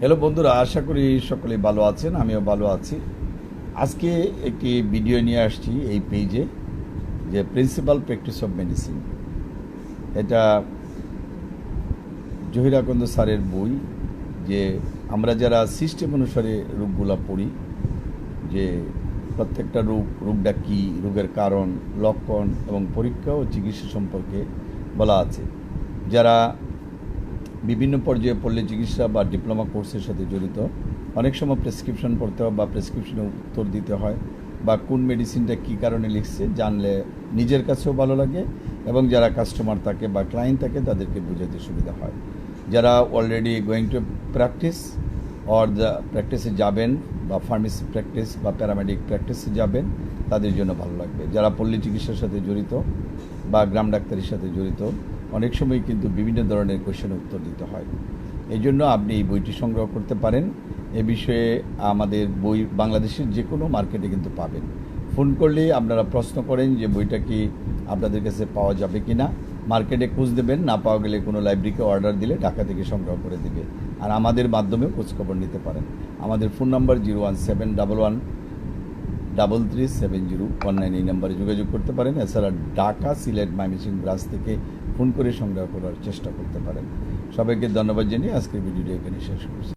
Hello বন্ধুরা, আশা করি সকলেই ভালো আছেন। আমিও ভালো আছি। আজকে একটি ভিডিও নিয়ে আসছি এই পেজে, যে প্রিন্সিপাল প্র্যাকটিস অফ মেডিসিন। এটা জহিরাকান্ত স্যারের বই। যে আমরা যারা সিস্টেম অনুসারে রোগগুলো পড়ি, যে প্রত্যেকটা রোগটা কী, রোগের কারণ, লক্ষণ এবং পরীক্ষা ও চিকিৎসা সম্পর্কে বলা আছে। যারা বিভিন্ন পর্যায়ে পড়লে চিকিৎসা বা ডিপ্লোমা কোর্সের সাথে জড়িত, অনেক সময় প্রেসক্রিপশন পড়তে হয় বা প্রেসক্রিপশনে উত্তর দিতে হয়, বা কোন মেডিসিনটা কী কারণে লিখছে জানলে নিজের কাছেও ভালো লাগে এবং যারা কাস্টমার থাকে বা ক্লায়েন্ট থাকে তাদেরকে বোঝাতে সুবিধা হয়। যারা already going to practice or the প্র্যাকটিসে যাবেন, বা ফার্মেসি প্র্যাকটিস বা প্যারামেডিক প্র্যাকটিসে যাবেন, তাদের জন্য ভালো লাগবে। যারা পল্লী চিকিৎসার সাথে জড়িত বা গ্রাম ডাক্তারির সাথে জড়িত, অনেক সময় কিন্তু বিভিন্ন ধরনের কোয়েশ্চেনের উত্তর দিতে হয়। এই জন্য আপনি এই বইটি সংগ্রহ করতে পারেন। এ বিষয়ে আমাদের বই বাংলাদেশের যে কোনো মার্কেটে কিন্তু পাবেন। ফোন করলেই আপনারা প্রশ্ন করেন যে বইটা কি আপনাদের কাছে পাওয়া যাবে কি না। মার্কেটে খোঁজ দেবেন, না পাওয়া গেলে কোনো লাইব্রেরিকে অর্ডার দিলে ঢাকা থেকে সংগ্রহ করে দেবে। আর আমাদের মাধ্যমেও খোঁজখবর নিতে পারেন। আমাদের ফোন নাম্বার 01711337019, এই নাম্বারে যোগাযোগ করতে পারেন। এছাড়া ঢাকা, সিলেট, ময়মনসিংহ ব্রাঞ্চ থেকে ফোন করে সংগ্রহ করার চেষ্টা করতে পারেন। সবাইকে ধন্যবাদ জানিয়ে আজকের ভিডিওটি এখানে শেষ করছি।